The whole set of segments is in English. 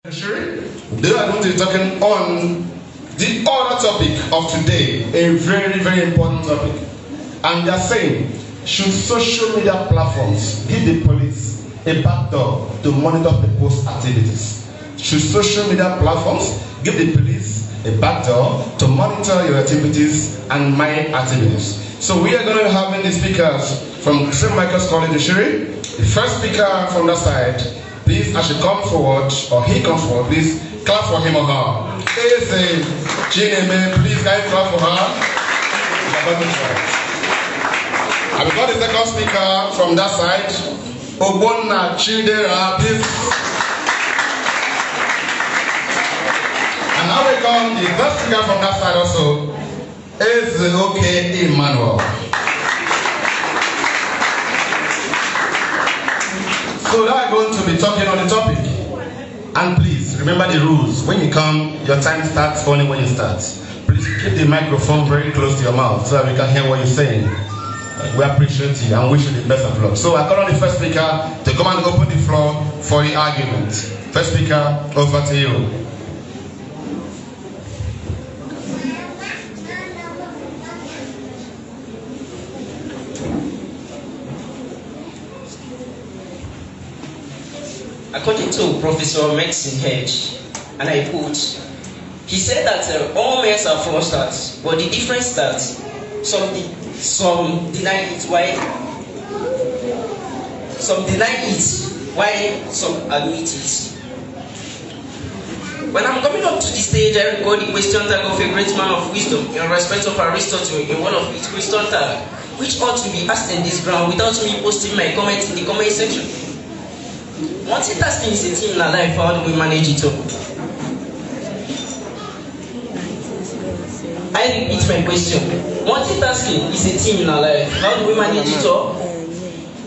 They are going to be talking on the other topic of today, a very, very important topic. And they are saying, should social media platforms give the police a backdoor to monitor people's activities? Should social media platforms give the police a backdoor to monitor your activities and my activities? So we are going to be having the speakers from St. Michael's College, Shiri. The first speaker from that side, please, as she comes forward, or he comes forward, please clap for him or her. Please, please, can you clap for her? And we got the second speaker from that side, Obonna Chidera, please. And now we come the third speaker from that side also, is okay Emmanuel. So now I'm going to be talking on the topic. And please, remember the rules. When you come, your time starts only when you start. Please keep the microphone very close to your mouth so that we can hear what you're saying. We appreciate you and wish you the best of luck. So I call on the first speaker to come and open the floor for the argument. First speaker, over to you. According to Professor Maxine Hedge, and I quote, he said that all men are fraudsters, but the difference is that some deny it while some admit it. When I'm coming up to the stage, I record the question tag of a great man of wisdom in respect of Aristotle in one of his question tag, which ought to be asked in this ground without me posting my comments in the comment section. Multitasking is a team in our life. How do we manage it all? I repeat my question. Multitasking is a team in our life. How do we manage it all?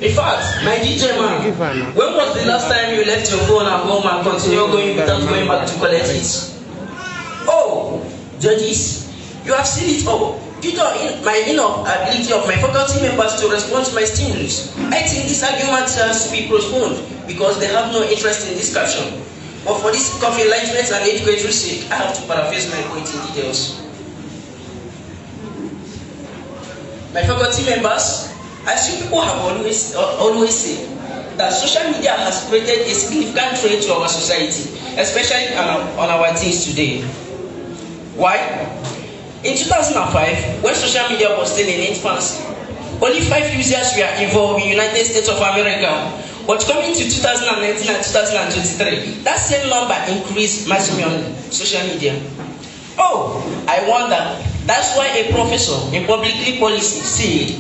In fact, my DJ man, when was the last time you left your phone at home and continue going without going back to collect it? Oh, judges, you have seen it all. Due to my inability of my faculty members to respond to my stimulus, I think this argument has to be postponed because they have no interest in this caption. But for this of enlightenment and educatory sake, I have to paraphrase my point in details. My faculty members, as you people have always said, that social media has created a significant threat to our society, especially on our teens today. Why? In 2005, when social media was still in infancy, only 5 users were involved in the United States of America. But coming to 2019 and 2023, that same number increased massively on social media. Oh, I wonder, that's why a professor in public policy said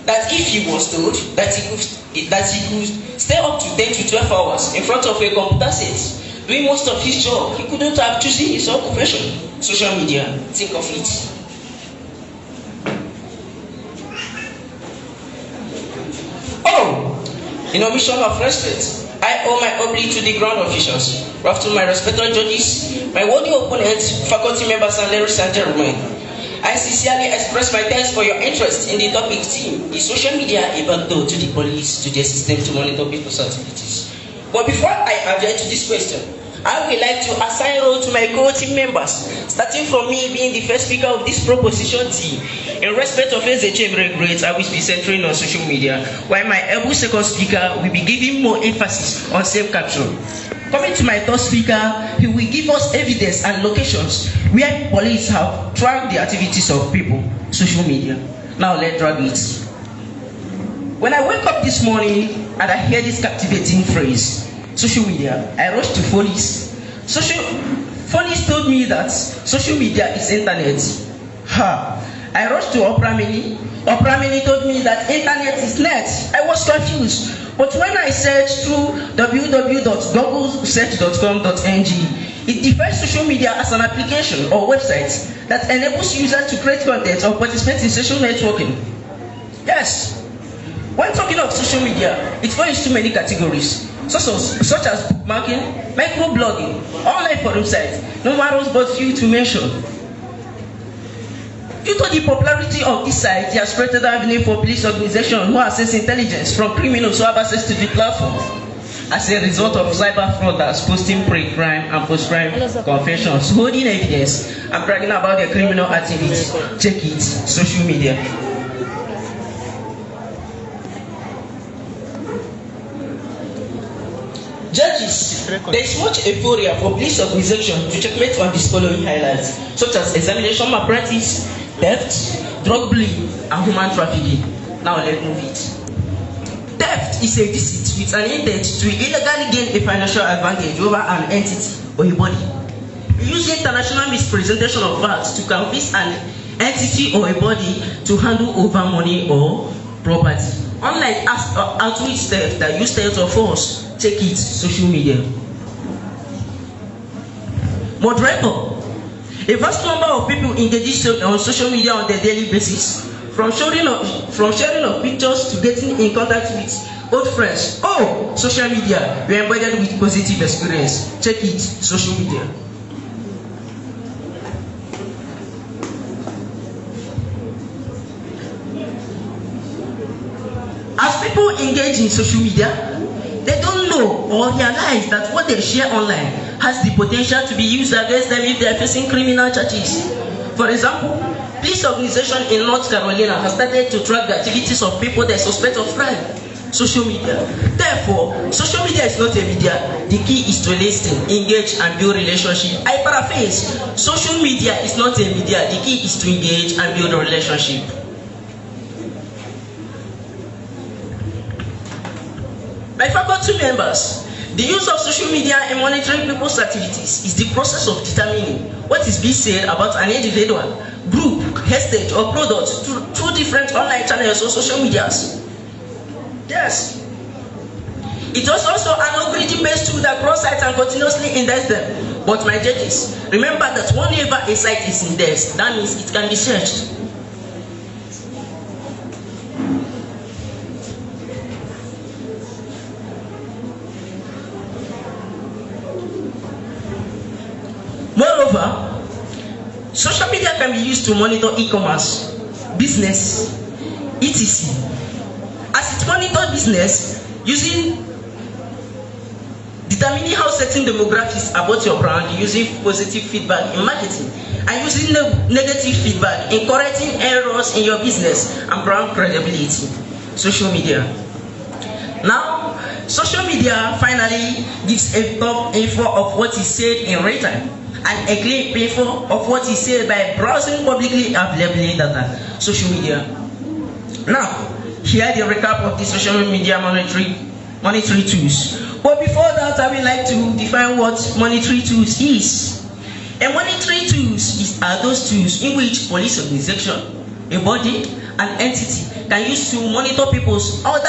that if he was told that he could stay up to 10 to 12 hours in front of a computer set, doing most of his job, he couldn't have chosen his own profession. Social media, think of it. Oh, in a mission of respect, I owe my obligation to the ground officials, to my respected judges, my worthy opponents, faculty members, and ladies and gentlemen. I sincerely express my thanks for your interest in the topic team. Is social media a backdoor to the police, to their system to monitor people's activities? But before I adjust to this question, I would like to assign role to my co-team members, starting from me being the first speaker of this proposition team. In respect of SHM regrets, I will be centering on social media, while my able second speaker will be giving more emphasis on self-capture. Coming to my third speaker, he will give us evidence and locations where police have tracked the activities of people, social media. Now let's drag it. When I wake up this morning and I hear this captivating phrase, social media, I rushed to Folies. Folies told me that social media is internet. I rushed to Opera Mini. Opera Mini told me that internet is net. I was confused. But when I searched through www.googlesearch.com.ng, it defines social media as an application or website that enables users to create content or participate in social networking. Yes. When talking of social media, it falls into many categories, such as bookmarking, microblogging, online forum sites, numerous but few to mention. Due to the popularity of this site, it has created an avenue for police organizations who access intelligence from criminals who have access to the platform. as a result of cyber fraudsters posting pre-crime and post-crime confessions, holding evidence, and bragging about their criminal activities. Check it, social media. Judges, there is much euphoria for police organization to checkmate on these following highlights, such as examination malpractice, theft, drug bullying, and human trafficking. Now let's move it. Theft is a deceit with an intent to illegally gain a financial advantage over an entity or a body. Use international misrepresentation of facts to convince an entity or a body to handle over money or property. Unlike outreach theft that use theft or force, check it, social media. Moderator, a vast number of people engage on social media on a daily basis, from sharing of pictures to getting in contact with old friends. Oh, social media, we are embedded with positive experience. Check it, social media. As people engage in social media, they don't know or realize that what they share online has the potential to be used against them if they are facing criminal charges. For example, police organization in North Carolina has started to track the activities of people they suspect of crime. Social media. Therefore, social media is not a media. The key is to listen, engage, and build relationship. I paraphrase. Social media is not a media. The key is to engage and build a relationship. My faculty members, the use of social media in monitoring people's activities is the process of determining what is being said about an individual, group, heritage, or product through different online channels or social medias. Yes. It was also an algorithm-based tool that cross sites and continuously index them. But my judges, remember that whenever a site is indexed, that means it can be searched. Moreover, social media can be used to monitor e-commerce, business, etc. As it monitors business, determining how certain demographics about your brand using positive feedback in marketing and using negative feedback in correcting errors in your business and brand credibility. Social media. Now, social media finally gives a top info of what is said in real time and a clear info of what is said by browsing publicly available data. Social media. Now, here the recap of the social media monitoring tools. But before that, I would like to define what monitoring tools is. A monitoring tools are those tools in which police organization, a body, an entity can use to monitor people's either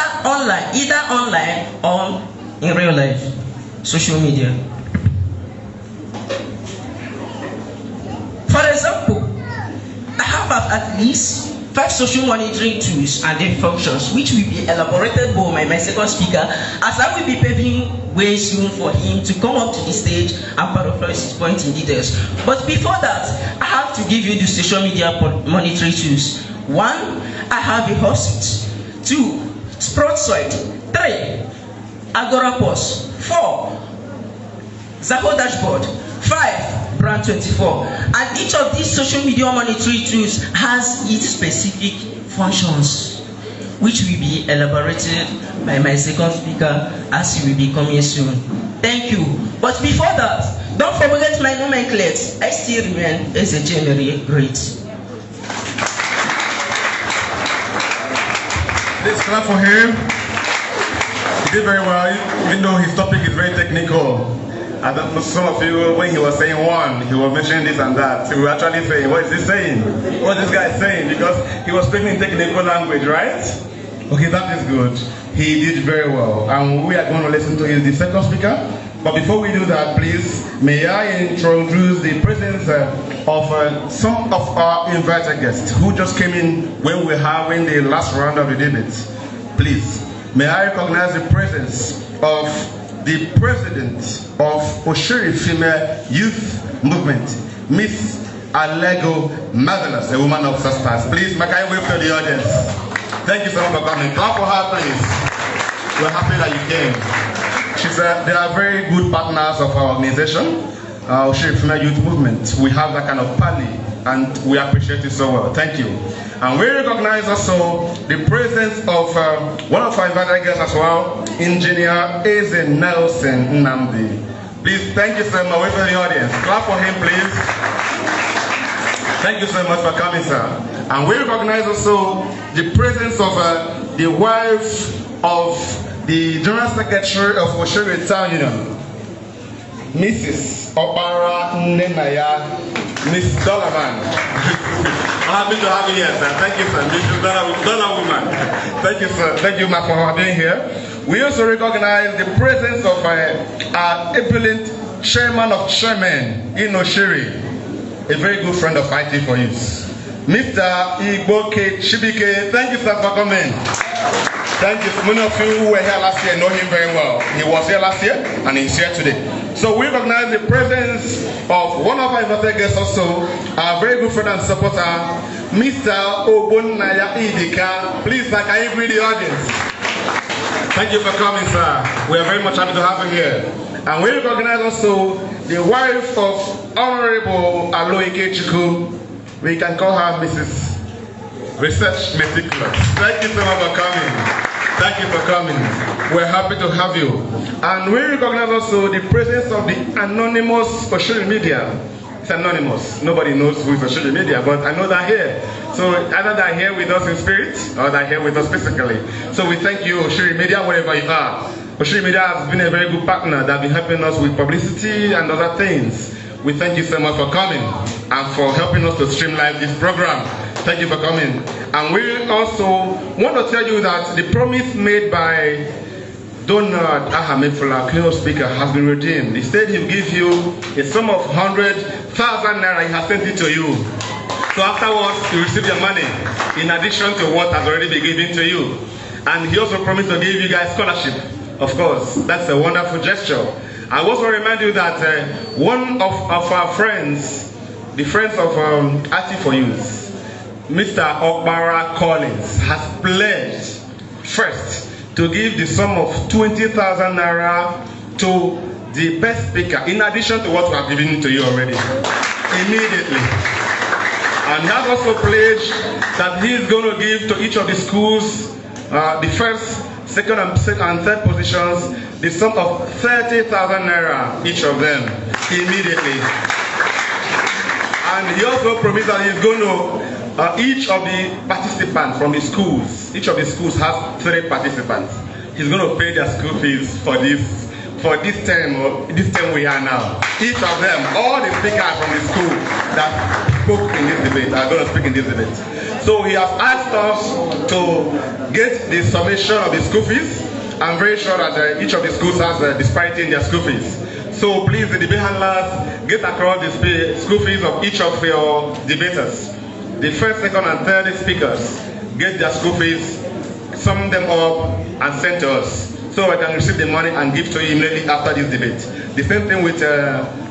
online or in real life. Social media. For example, I have at least 5 social monitoring tools and their functions, which will be elaborated by my second speaker, as I will be paving way soon for him to come up to the stage and paraphrase his point in details. But before that, I have to give you the social media monitoring tools. 1, I have a host. 2, Sproutsoid. 3, Agora Post. 4, Zaho Dashboard. 5, Brand24. And each of these social media monitoring tools has its specific functions, which will be elaborated by my second speaker as he will be coming soon. Thank you. But before that, don't forget my nomenclature. I still remain as a generally great. Let's clap for him. He did very well, even though his topic is very technical. And some of you, when he was saying one, he was mentioning this and that. So we were actually saying, what is he saying? What is this guy saying? Because he was speaking in technical language, right? Okay, that is good. He did very well. And we are going to listen to the second speaker. But before we do that, please, may I introduce the presence of some of our invited guests who just came in when we were having the last round of the debate. Please, may I recognize the presence of the president of Oshiri Female Youth Movement, Miss Alego Marvelous, a woman of substance. Please, may I wave to the audience. Thank you so much for coming. Clap for her, please. We're happy that you came. They are very good partners of our organization, Oshiri Female Youth Movement. We have that kind of pally, and we appreciate it so well. Thank you. And we recognize also the presence of one of our invited guests as well, Engineer Eze Nelson Nnamdi. Please, thank you so much. Wait for the audience. Clap for him, please. Thank you so much for coming, sir. And we recognize also the presence of the wife of the General Secretary of Oshiri Town Union, Mrs. Opara Nenaya, Miss Dollaman. I'm happy to have you here, sir. Thank you, sir. Mrs. Dollar Woman. Thank you, sir. Thank you, ma'am, for being here. We also recognize the presence of our ebullient chairman of chairmen in Oshiri, a very good friend of IT for Youth, Mr. Igboke Chibike. Thank you, sir, for coming. Thank you. Many of you who were here last year know him very well. He was here last year and he's here today. So we recognize the presence of one of our invited guests also, our very good friend and supporter, Mr. Obonnaya Idika. Please, sir, can you greet the audience? Thank you for coming, sir. We are very much happy to have you here. And we recognize also the wife of Honorable Aloike Chukwu. We can call her Mrs. Research Meticulous. Thank you so much for coming. Thank you for coming. We're happy to have you. And we recognize also the presence of the anonymous Oshiri Media. It's anonymous. Nobody knows who is Oshiri Media, but I know they're here. So either they're here with us in spirit or they're here with us physically. So we thank you, Oshiri Media, wherever you are. Oshiri Media has been a very good partner that has been helping us with publicity and other things. We thank you so much for coming and for helping us to streamline this program. Thank you for coming. And we also want to tell you that the promise made by Donald Ahamefula, keynote speaker, has been redeemed. He said he'll give you a sum of 100,000 naira. He has sent it to you. So afterwards, you receive your money in addition to what has already been given to you. And he also promised to give you guys scholarship. Of course, that's a wonderful gesture. I also remind you that one of our friends, the friends of Ati for Youth, Mr. Okbara Collins, has pledged first to give the sum of 20,000 naira to the best speaker, in addition to what we have given to you already, immediately. And he has also pledged that he is going to give to each of the schools, the first, second, and third positions, the sum of 30,000 naira, each of them, immediately. And he also promised that he's going to each of the participants from the schools, each of the schools has 3 participants. He's going to pay their school fees for this term we are now. Each of them, all the speakers from the school that spoke in this debate are going to speak in this debate. So he has asked us to get the summation of the school fees. I'm very sure that each of the schools has a disparity in their school fees. So please, the debate handlers, get across the school fees of each of your debaters. The first, second, and third speakers get their school fees, sum them up, and send to us, so I can receive the money and give to you immediately after this debate. The same thing with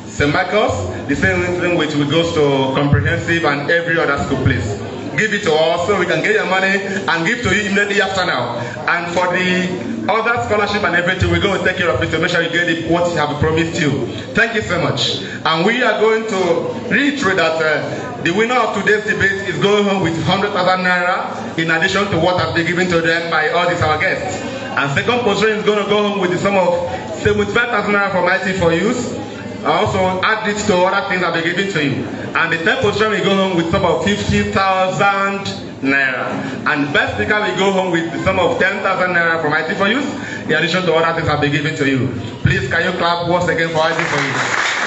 St. Michael's, the same thing with we goes to comprehensive and every other school place. Give it to us so we can get your money and give to you immediately after now. And for the other scholarship and everything, we're going to take care of it to make sure you get it, what we have promised you. Thank you so much. And we are going to reiterate that the winner of today's debate is going home with 100,000 naira in addition to what has been given to them by all these our guests. And second position is going to go home with the sum of 75,000 naira from IT for Youth. I also add it to other things that will be given to you. And the third position will go home with some of 50,000 naira. And best speaker will go home with the sum of 10,000 naira from IT for Youth, in addition to other things that will be given to you. Please, can you clap once again for IT for Youth?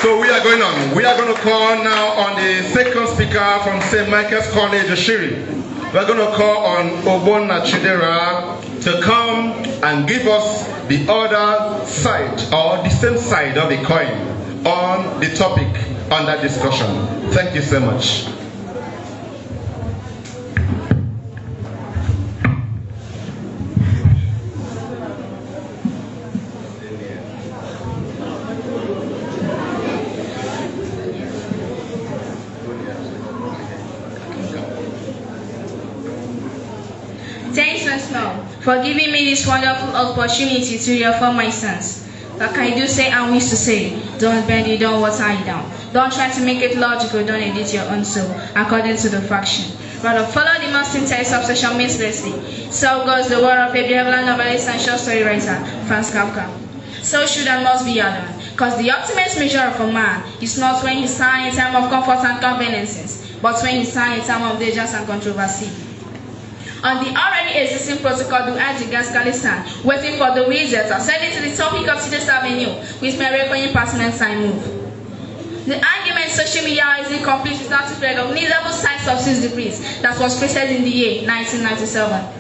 So we are going on. We are going to call now on the second speaker from St. Michael's College, Oshiri. We are going to call on Obonna Chidera to come and give us the other side or the same side of the coin on the topic under discussion. Thank you so much. Thanks, Lord, for giving me this wonderful opportunity to reaffirm my stance. Like I do say and wish to say, don't bend it, don't water it down. Don't try to make it logical, don't edit your own soul according to the faction. Rather follow the most intense obsession mercilessly. So goes the word of a benevolent novelist and short story writer, Franz Kafka. So should and must be other. Because the ultimate measure of a man is not when he's signed in time of comfort and conveniences, but when he's signed in time of dangers and controversy. On the already existing protocol to urge against Khalistan, waiting for the wizards ascending to the topic of today's avenue, with my reckoning pertinent time move. The argument social media is incomplete without the spread of needable science of 6 degrees that was created in the year 1997.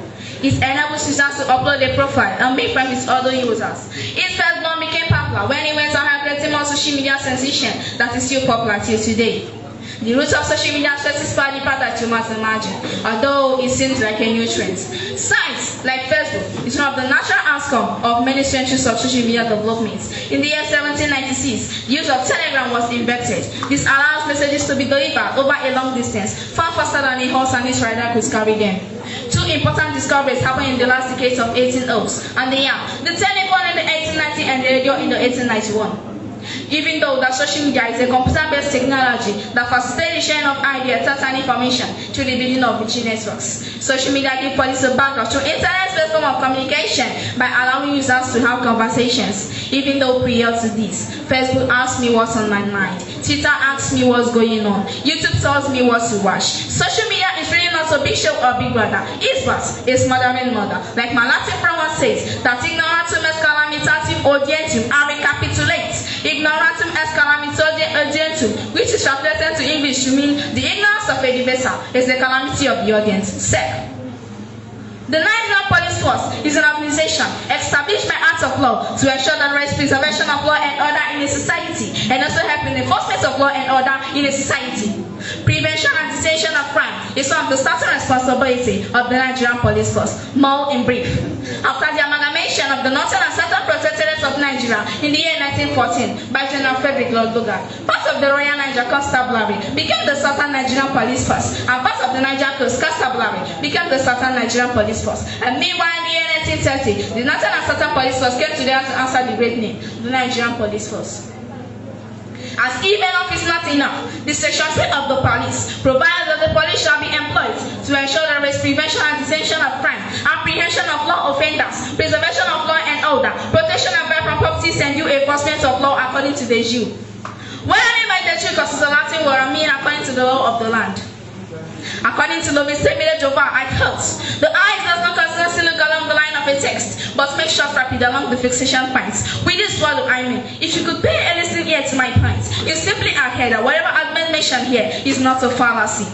It enables users to upload a profile and make friends with other users. It first born became popular when it went on creating more social media sensation that is still popular till today. The roots of social media stretches far deeper than you must imagine, although it seems like a new trend. Science, like Facebook, is one of the natural outcomes of many centuries of social media development. In the year 1796, the use of Telegram was invented. This allows messages to be delivered over a long distance, far faster than a horse and its rider could carry them. 2 important discoveries happened in the last decades of 1800s, and they are the telephone in the 1890 and the radio in the 1891. Even though that social media is a computer-based technology that facilitates the sharing of ideas, thoughts, and information through the building of rich networks, social media gives police a background through internet-based form of communication by allowing users to have conversations. Even though prior to this, Facebook asks me what's on my mind, Twitter asks me what's going on, YouTube tells me what to watch. Social media is really not a big show or big brother. It's but it's mothering mother. Like my Latin friend once says, that ignorantum est calamitatum audientum, I recapitulate. Ignorantum est calamitatum audientum, which is translated to English to mean the ignorance of a debater is the calamity of the audience. Sec. The Nigerian Police Force is an organization established by acts of law to ensure the right preservation of law and order in a society, and also help in the enforcement of law and order in a society. Prevention and detention of crime is one of the starting responsibility of the Nigerian Police Force. More in brief, after the amalgamation of the Northern and Southern Protectorates of Nigeria in the year 1914 by General Frederick Lord Lugard, part of the Royal Niger Constabulary became the Southern Nigerian Police Force, and part of the Niger Coast Constabulary became the Southern Nigerian Police Force. And meanwhile, in the year 1930, the Northern and Southern Police Force came together to answer the great name, the Nigerian Police Force. As if enough is not enough, the Section 3 of the police provides that the police shall be employed to ensure there is prevention and detention of crime, apprehension of law offenders, preservation of law and order, protection of private properties, and due enforcement of law according to the Jew. What I mean by the Jew, because it's a Latin word, I mean according to the law of the land. According to Lovis Jehovah, I felt the eye does not continuously look along the line of a text, but make short rapid along the fixation points. With this word, I mean, if you could pay a listening ear to my points, it's simply ahead that whatever argument mentioned here is not a fallacy.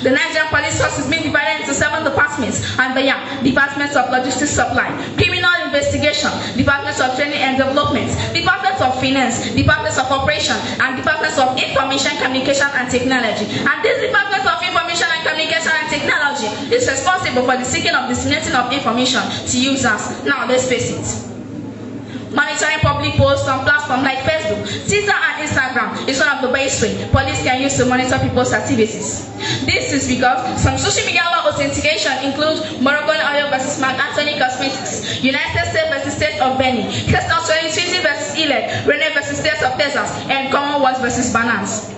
The Nigerian Police Force is being divided into 7 departments, and they are Departments of Logistics Supply, Criminal Investigation, Departments of Training and Development, Departments of Finance, Departments of Operation, and Departments of Information, Communication and Technology. And this Department of Information and Communication and Technology is responsible for the seeking of disseminating of information to users. Now let's face it. Monitoring public posts on platforms like Facebook, Twitter, and Instagram is one of the best ways police can use to monitor people's activities. This is because some social media law authentication include Moroccan Oil versus Mark Anthony Cosmetics, United States versus State of Benin, Crystal 2020 versus ILEC, Rene versus State of Texas, and Commonwealth versus Binance.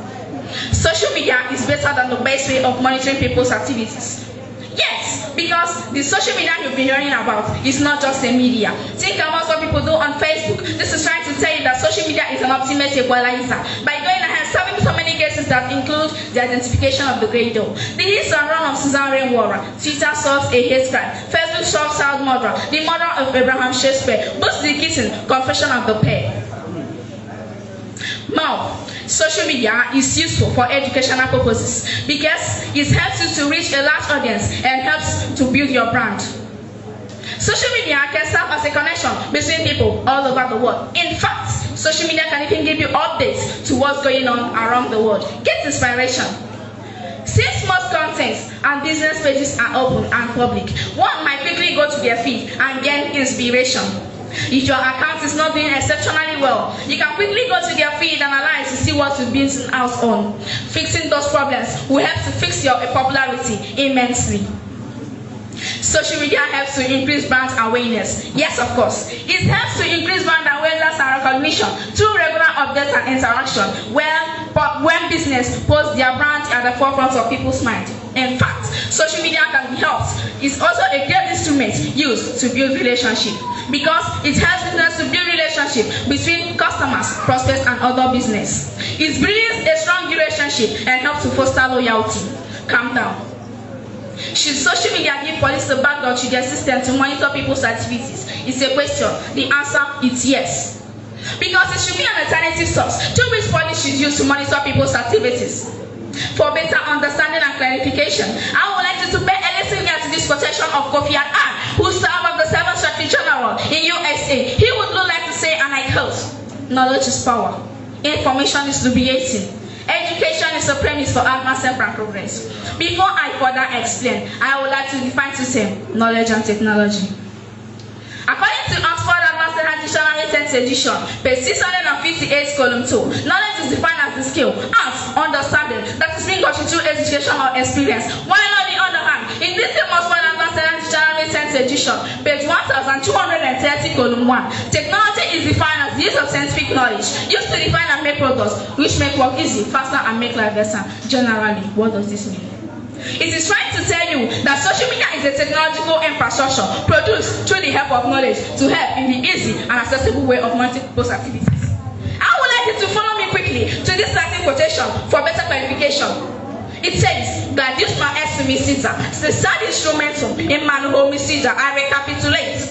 Social media is better than the best way of monitoring people's activities. Yes, because the social media you've been hearing about is not just a media. Think about what people do on Facebook. This is trying to tell you that social media is an ultimate equalizer. By going ahead, solving so many cases that include the identification of the grey doll, the hits and run of Susan Rainwater, Twitter solves a hate crime, Facebook solves child murder, the murder of Abraham Shakespeare, Boots the Kitten, Confession of the Pair. Now, social media is useful for educational purposes because it helps you to reach a large audience and helps to build your brand. Social media can serve as a connection between people all over the world. In fact, social media can even give you updates to what's going on around the world. Get inspiration. Since most contents and business pages are open and public, one might quickly go to their feed and gain inspiration. If your account is not doing exceptionally well, you can quickly go to their feed and analyze to see what you've been out on. Fixing those problems will help to fix your popularity immensely. Social media helps to increase brand awareness. Yes, of course. It helps to increase brand awareness and recognition through regular updates and interaction when business puts their brand at the forefront of people's minds. In fact, social media can be helped. It's also a great instrument used to build relationship because it helps business to build relationship between customers, prospects, and other business. It brings a strong relationship and helps to foster loyalty. Calm down. Should social media give police the backdoor to their system to monitor people's activities? It's a question. The answer is yes. Because it should be an alternative source through which police should use to monitor people's activities. For better understanding and clarification, I would like you to pay a listen here to this quotation of Kofi Annan, who served as the 7th Secretary General in USA. He would like to say, and I quote, "Knowledge is power. Information is liberating. Education is the premise for advancement and progress." Before I further explain, I would like to define the same knowledge and technology. According to Oxford Advanced Dictionary 10th edition, page 658, column 2, knowledge is defined as the skill, art, understanding that is being got through education or experience. While on the other hand, in this same Oxford Advanced Dictionary 10th edition, page 1230, column 1, technology is defined as the use of scientific knowledge used to define and make products which make work easy, faster, and make life better. Generally, what does this mean? It is trying to tell you that social media is a technological infrastructure produced through the help of knowledge to help in the easy and accessible way of monitoring people's activities. I would like you to follow me quickly to this Latin quotation for better clarification. It says, "Gladius ma est homicida, cessar instrumentum in manu homicida." I recapitulate.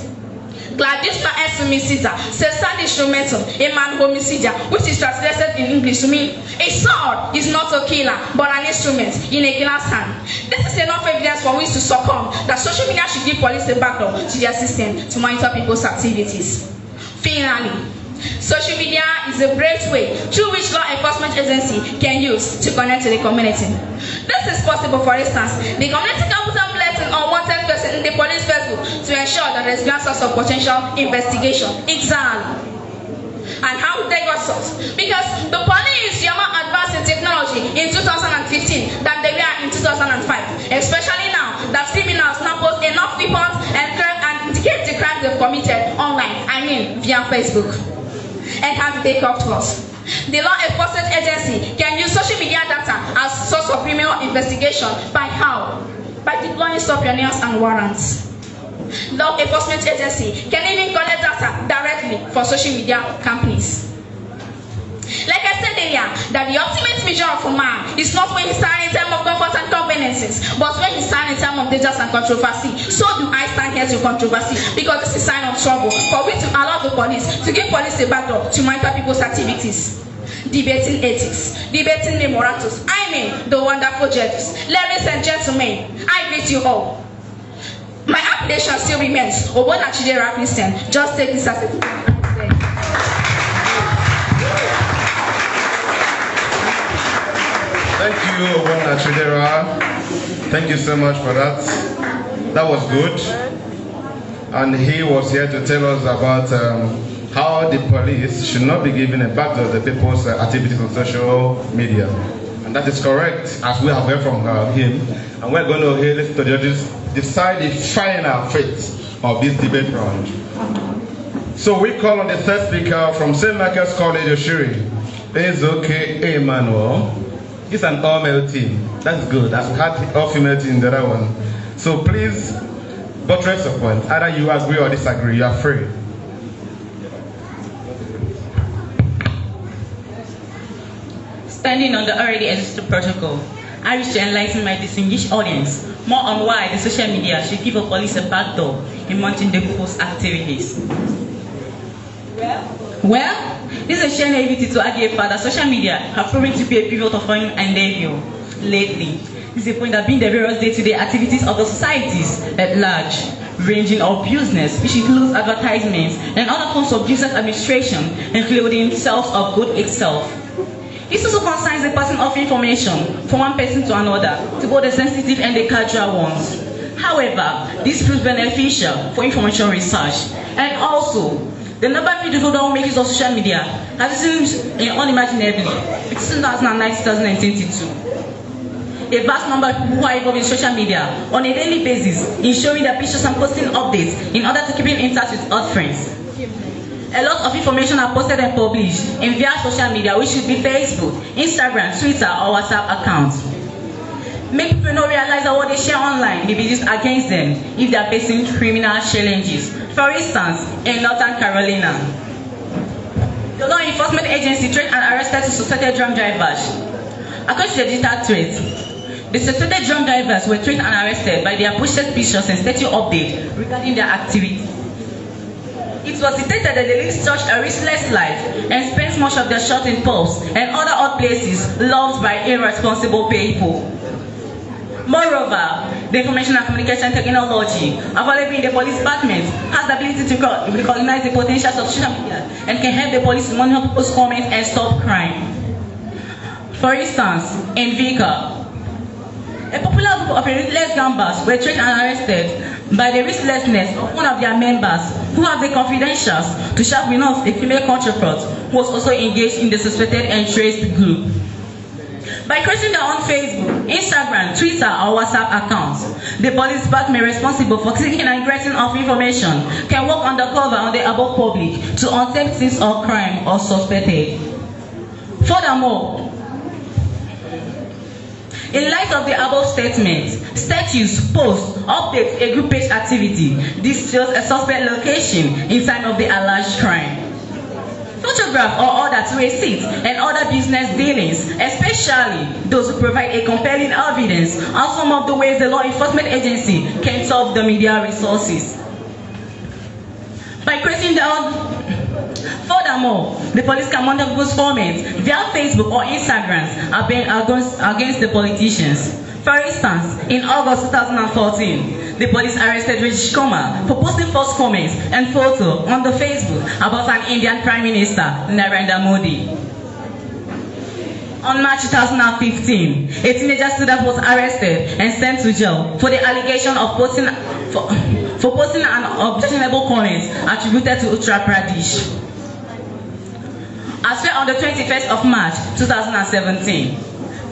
Gladius ma est homicida, cessar instrumentum in manu homicida, which is translated in English to mean a sword is not a killer, but an instrument in a killer's hand. This is enough evidence for which to succumb that social media should give police a backdoor to their system to monitor people's activities. Finally, social media is a great way through which law enforcement agency can use to connect to the community. This is possible, for instance, the community can put a bulletin or wanted person in the police Facebook to ensure that there is grand source of potential investigation internally. And how they got source? Because the police are more advanced in technology in 2015 than they were in 2005, especially now that criminals now post enough weapons and indicate the crimes they've committed online, I mean via Facebook. And how do they come to us? The law enforcement agency can use social media data as source of criminal investigation by how? By deploying subpoenas and warrants. Law enforcement agency can even collect data directly for social media companies. Like I said earlier, that the ultimate measure of a man is not when he stands in terms of comfort and conveniences, but when he stands in terms of dangers and controversy. So do I stand here to controversy, because this is a sign of trouble for we to allow the police to give police a backdoor to monitor people's activities. Debating ethics, debating memoratus, I mean the wonderful judges. Ladies and gentlemen, I greet you all. My application still remains Obona Chidera Christian. Just take this as a Thank you, Obona Chidera. Thank you so much for that. That was good. And he was here to tell us about how the police should not be given a backdoor to the people's activities on social media. And that is correct, as we have heard from him. And we're going to hear listen to the judges decide the final fate of this debate round. So we call on the third speaker from St. Michael's College, Oshiri. Ezoke Emmanuel. It's an all-male team. That's good. I've had all-female team in the other one. So please, buttress your point. Either you agree or disagree. You are free. Standing on the already existing protocol, I wish to enlighten my distinguished audience more on why the social media should give a police a backdoor in monitoring the people's activities. Well, this is a sheer naivety to argue that social media have proven to be a pivot of foreign endeavor lately. This is a point that being the various day-to-day activities of the societies at large, ranging of business, which includes advertisements and other forms of business administration, including sales of goods itself. This also concerns the passing of information from one person to another, to both the sensitive and the casual ones. However, this proves beneficial for information research, and also the number of people who make use of social media has risen unimaginably between 2009 and 2022. a vast number of people who are involved in social media on a daily basis in showing their pictures and posting updates in order to keep in touch with old friends. A lot of information are posted and published in via social media, which should be Facebook, Instagram, Twitter, or WhatsApp accounts. Make people not realize that what they share online may be used against them if they are facing criminal challenges. For instance, in Northern Carolina, the law enforcement agency tracked and arrested two suspected drunk drivers. According to the digital threat, the suspected drunk drivers were tracked and arrested by their posted pictures and status update regarding their activity. It was detected that the ladies touched a riskless life and spent much of their short in pubs and other odd places loved by irresponsible people. Moreover, the information and communication technology available in the police department has the ability to recognize the potentials of social media and can help the police monitor people's comments and stop crime. For instance, in Vika, a popular group of ruthless gambas were tracked and arrested by the risklessness of one of their members who have the confidentials to sharpen enough a female counterpart who was also engaged in the suspected and traced group. By creating their own Facebook, Instagram, Twitter, or WhatsApp accounts, the police department responsible for taking and getting of information can work undercover on the above public to untake things of crime or suspected. Furthermore, in light of the above statement, status, post, updates a group page activity. This shows a suspect location in time of the alleged crime. Photograph or order to receipt and other business dealings, especially those who provide a compelling evidence, are some of the ways the law enforcement agency can solve the media resources. By creating their own. Furthermore, the police can monitor people's comments via Facebook or Instagram against the politicians. For instance, in August 2014, the police arrested Rishi Kumar for posting false comments and photos on the Facebook about an Indian Prime Minister, Narendra Modi. On March 2015, a teenager student was arrested and sent to jail for the allegation of posting an objectionable comment attributed to Uttar Pradesh. As well on the 21st of March 2017,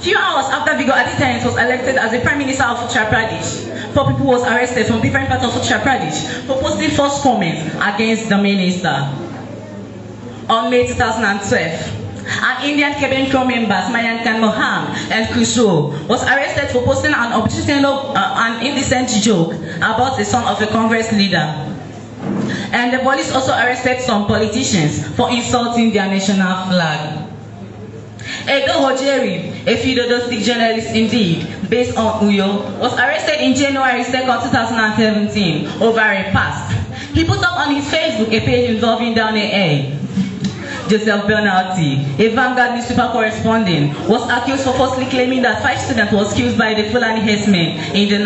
few hours after Vigo Aditya was elected as the Prime Minister of Uttar Pradesh, 4 people was arrested from different parts of Uttar Pradesh for posting false comments against the minister. On May 2012, an Indian cabinet crew members Mayankan Moham and Kusho was arrested for posting an objectionable and indecent joke about the son of a Congress leader. And the police also arrested some politicians for insulting their national flag. Edo Hojeri, a feudalistic journalist indeed, based on Uyo, was arrested in January 2, 2017 over a past. He put up on his Facebook a page involving down A. Joseph Bernardi, a Vanguard newspaper correspondent, was accused for falsely claiming that 5 students was killed by the Fulani herdsmen in the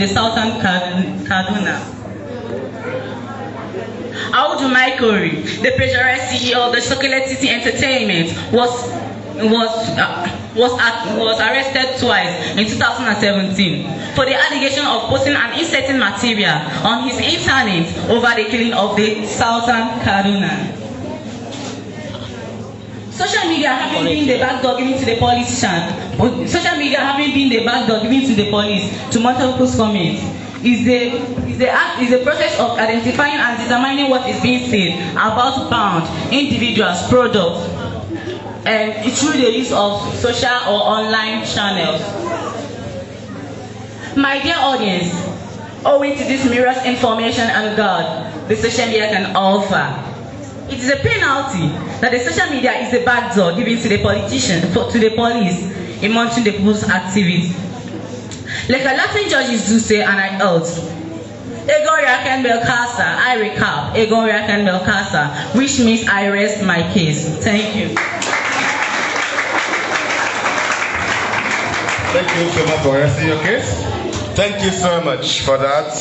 southern Kaduna. Audu Maikori, the pressurized CEO of the Chocolate City Entertainment, was arrested twice in 2017 for the allegation of posting an inserting material on his internet over the killing of the southern Kaduna. Social media having been the backdoor given to the politician, social media having been the backdoor given to the police to monitor people's comments, is the process of identifying and determining what is being said about bound individuals, products, and through the use of social or online channels. My dear audience, owing to this mirrors information and God, the social media can offer, it is a penalty that the social media is the backdoor given to the politicians, to the police in monitoring the people's activities. Like a Latin judges do say, and I quote, Ego Rakan Belkasa, I recap, Ego Rakan Belkasa, which means I rest my case. Thank you. Thank you so much for resting your case. Thank you so much for that.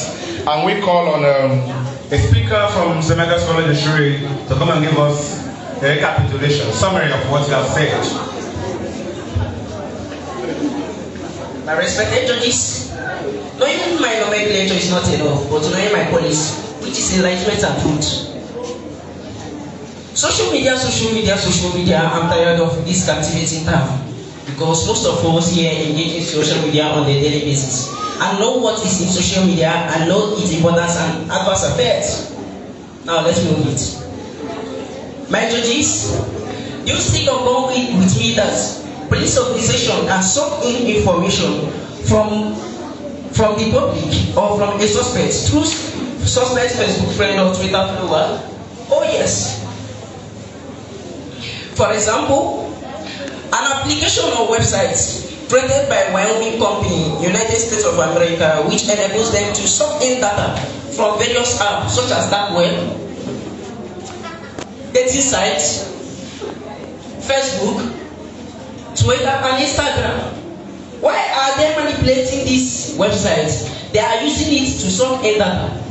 And we call on a speaker from Zemeckis College of Shuri to come and give us a recapitulation, summary of what you have said. My respected judges, knowing my nomenclature is not enough, but knowing my policy, which is enlightenment and truth. Social media, I'm tired of this captivating term. because most of us here engage in social media on a daily basis and know what is in social media and know its importance and adverse effects. Now let's move it. My judges, you still agree with me that police organization and suck in information from the public or from a suspect through suspect Facebook friend or Twitter follower? Oh yes. For example, an application or website created by Wyoming company, United States of America, which enables them to suck in data from various apps such as dark web, dating sites, Facebook, Twitter, and Instagram. Why are they manipulating these websites? They are using it to suck in data.